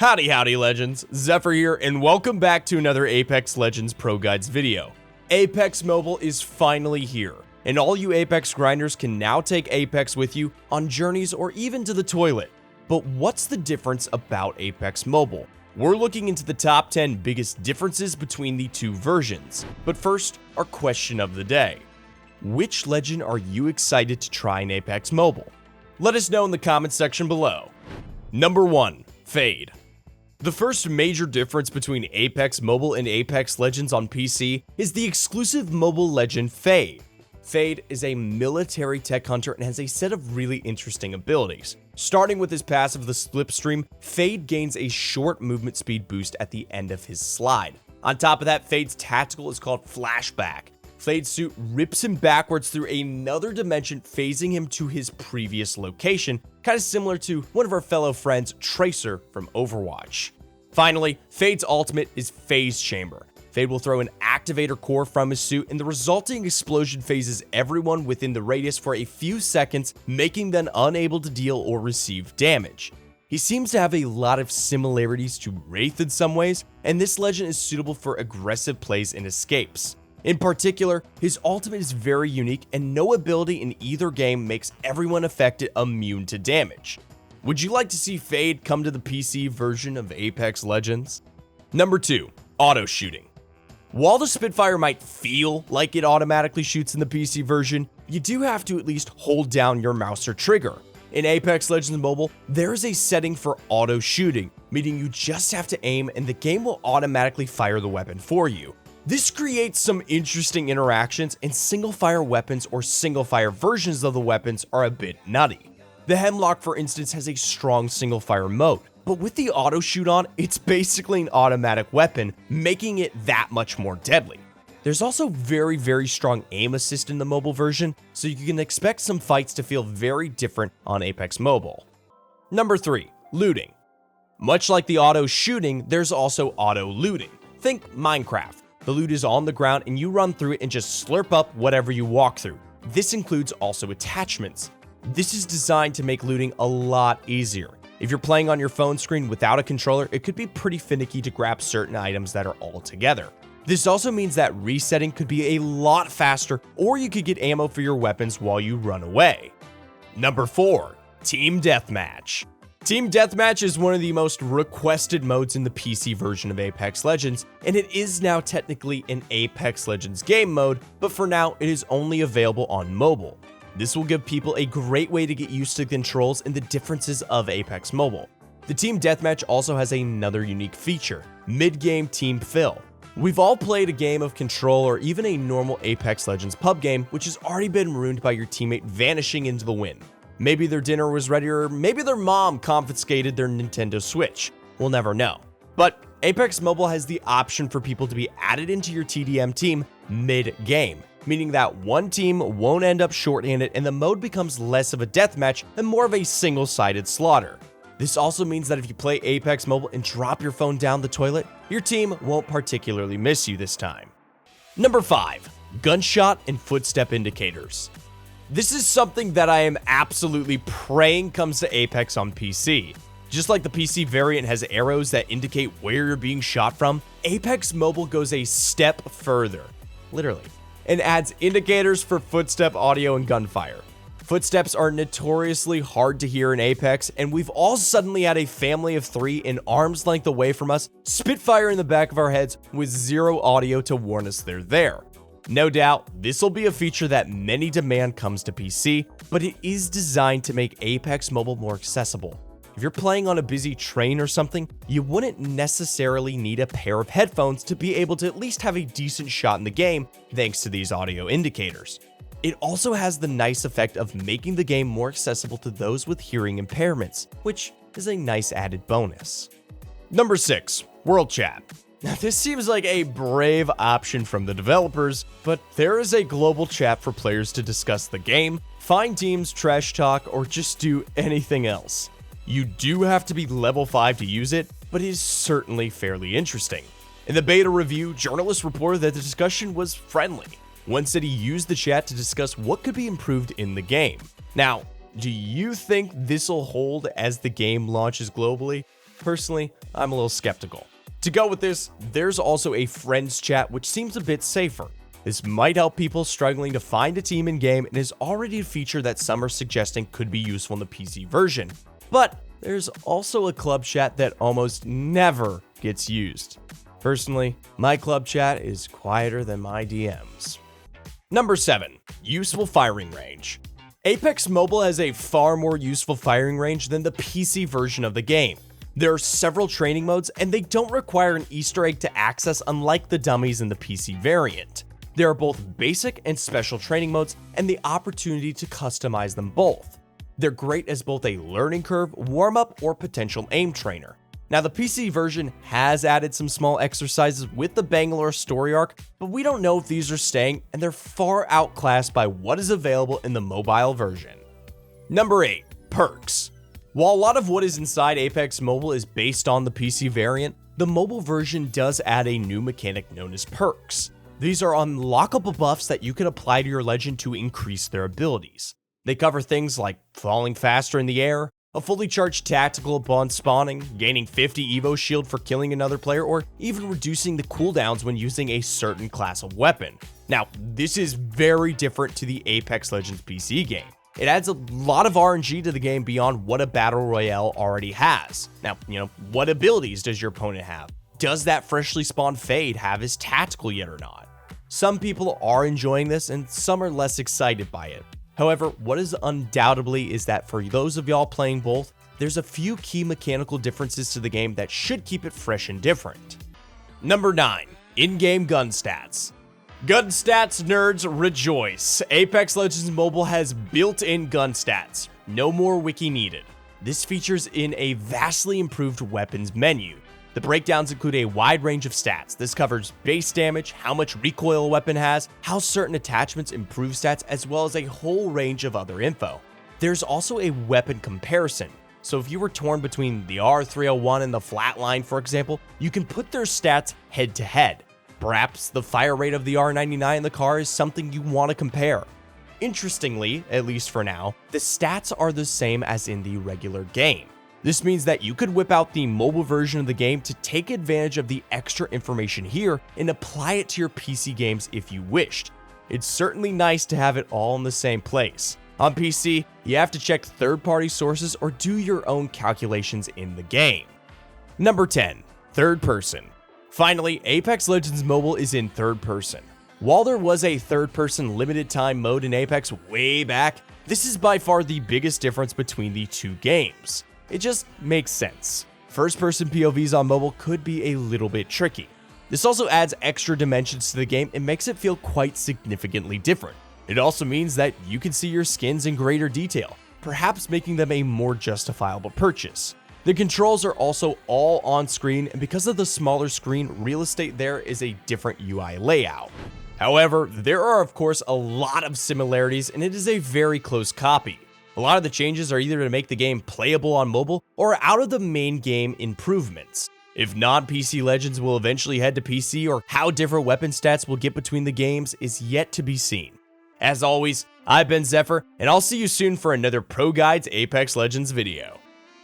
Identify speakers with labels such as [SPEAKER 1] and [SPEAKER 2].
[SPEAKER 1] Howdy legends, Zephyr here and welcome back to another Apex Legends Pro Guides video. Apex Mobile is finally here, and all you Apex grinders can now take Apex with you on journeys or even to the toilet. But what's the difference about Apex Mobile? We're looking into the top 10 biggest differences between the two versions. But first, our question of the day. Which legend are you excited to try in Apex Mobile? Let us know in the comments section below. Number 1. Fade. The first major difference between Apex Mobile and Apex Legends on PC is the exclusive mobile legend Fade. Fade is a military tech hunter and has a set of really interesting abilities. Starting with his passive, the Slipstream, Fade gains a short movement speed boost at the end of his slide. On top of that, Fade's tactical is called Flashback. Fade's suit rips him backwards through another dimension, phasing him to his previous location, kind of similar to one of our fellow friends, Tracer from Overwatch. Finally, Fade's ultimate is Phase Chamber. Fade will throw an activator core from his suit, and the resulting explosion phases everyone within the radius for a few seconds, making them unable to deal or receive damage. He seems to have a lot of similarities to Wraith in some ways, and this legend is suitable for aggressive plays and escapes. In particular, his ultimate is very unique and no ability in either game makes everyone affected immune to damage. Would you like to see Fade come to the PC version of Apex Legends? Number 2. Auto Shooting. While the Spitfire might feel like it automatically shoots in the PC version, you do have to at least hold down your mouse or trigger. In Apex Legends Mobile, there is a setting for auto shooting, meaning you just have to aim and the game will automatically fire the weapon for you. This creates some interesting interactions, and single-fire weapons or single-fire versions of the weapons are a bit nutty. The Hemlock, for instance, has a strong single-fire mode, but with the auto shoot on, it's basically an automatic weapon, making it that much more deadly. There's also very strong aim assist in the mobile version, so you can expect some fights to feel very different on Apex Mobile. Number 3. Looting. Much like the auto shooting, there's also auto looting. Think Minecraft. The loot is on the ground and you run through it and just slurp up whatever you walk through. This includes also attachments. This is designed to make looting a lot easier. If you're playing on your phone screen without a controller, it could be pretty finicky to grab certain items that are all together. This also means that resetting could be a lot faster, or you could get ammo for your weapons while you run away. Number 4. Team Deathmatch. Team Deathmatch is one of the most requested modes in the PC version of Apex Legends, and it is now technically an Apex Legends game mode, but for now it is only available on mobile. This will give people a great way to get used to the controls and the differences of Apex Mobile. The Team Deathmatch also has another unique feature, mid-game team fill. We've all played a game of Control or even a normal Apex Legends pub game which has already been ruined by your teammate vanishing into the wind. Maybe their dinner was ready, or maybe their mom confiscated their Nintendo Switch. We'll never know. But Apex Mobile has the option for people to be added into your TDM team mid-game, meaning that one team won't end up shorthanded and the mode becomes less of a deathmatch and more of a single-sided slaughter. This also means that if you play Apex Mobile and drop your phone down the toilet, your team won't particularly miss you this time. Number 5. Gunshot and footstep indicators. This is something that I am absolutely praying comes to Apex on PC. Just like the PC variant has arrows that indicate where you're being shot from, Apex Mobile goes a step further, literally, and adds indicators for footstep audio and gunfire. Footsteps are notoriously hard to hear in Apex, and we've all suddenly had a family of 3 in arm's length away from us, Spitfire in the back of our heads with zero audio to warn us they're there. No doubt, this will be a feature that many demand comes to PC, but it is designed to make Apex Mobile more accessible. If you're playing on a busy train or something, you wouldn't necessarily need a pair of headphones to be able to at least have a decent shot in the game thanks to these audio indicators. It also has the nice effect of making the game more accessible to those with hearing impairments, which is a nice added bonus. Number 6. World Chat. Now, this seems like a brave option from the developers, but there is a global chat for players to discuss the game, find teams, trash talk, or just do anything else. You do have to be level 5 to use it, but it is certainly fairly interesting. In the beta review, journalists reported that the discussion was friendly. One said he used the chat to discuss what could be improved in the game. Now, do you think this'll hold as the game launches globally? Personally, I'm a little skeptical. To go with this, there's also a friends chat which seems a bit safer. This might help people struggling to find a team in-game and is already a feature that some are suggesting could be useful in the PC version. But there's also a club chat that almost never gets used. Personally, my club chat is quieter than my DMs. Number 7. Useful firing range. Apex Mobile has a far more useful firing range than the PC version of the game. There are several training modes, and they don't require an Easter egg to access, unlike the dummies in the PC variant. There are both basic and special training modes, and the opportunity to customize them both. They're great as both a learning curve, warm-up, or potential aim trainer. Now, the PC version has added some small exercises with the Bangalore story arc, but we don't know if these are staying, and they're far outclassed by what is available in the mobile version. Number 8. Perks. While a lot of what is inside Apex Mobile is based on the PC variant, the mobile version does add a new mechanic known as perks. These are unlockable buffs that you can apply to your legend to increase their abilities. They cover things like falling faster in the air, a fully charged tactical upon spawning, gaining 50 Evo shield for killing another player, or even reducing the cooldowns when using a certain class of weapon. Now, this is very different to the Apex Legends PC game. It adds a lot of RNG to the game beyond what a Battle Royale already has. Now, what abilities does your opponent have? Does that freshly spawned Fade have his tactical yet or not? Some people are enjoying this and some are less excited by it. However, what is undoubtedly is that for those of y'all playing both, there's a few key mechanical differences to the game that should keep it fresh and different. Number 9. In-game gun stats. Gun stats nerds rejoice. Apex Legends Mobile has built-in gun stats. No more wiki needed. This features in a vastly improved weapons menu. The breakdowns include a wide range of stats. This covers base damage, how much recoil a weapon has, how certain attachments improve stats, as well as a whole range of other info. There's also a weapon comparison. So if you were torn between the R301 and the Flatline, for example, you can put their stats head to head. Perhaps the fire rate of the R99 in the car is something you want to compare. Interestingly, at least for now, the stats are the same as in the regular game. This means that you could whip out the mobile version of the game to take advantage of the extra information here and apply it to your PC games if you wished. It's certainly nice to have it all in the same place. On PC, you have to check third-party sources or do your own calculations in the game. Number 10. Third person. Finally, Apex Legends Mobile is in third person. While there was a third-person limited-time mode in Apex way back, this is by far the biggest difference between the two games. It just makes sense. First-person POVs on mobile could be a little bit tricky. This also adds extra dimensions to the game and makes it feel quite significantly different. It also means that you can see your skins in greater detail, perhaps making them a more justifiable purchase. The controls are also all on screen, and because of the smaller screen real estate, there is a different UI layout. However, there are of course a lot of similarities and it is a very close copy. A lot of the changes are either to make the game playable on mobile or out of the main game improvements. If non-PC legends will eventually head to PC or how different weapon stats will get between the games is yet to be seen. As always, I've been Zephyr, and I'll see you soon for another ProGuides Apex Legends video.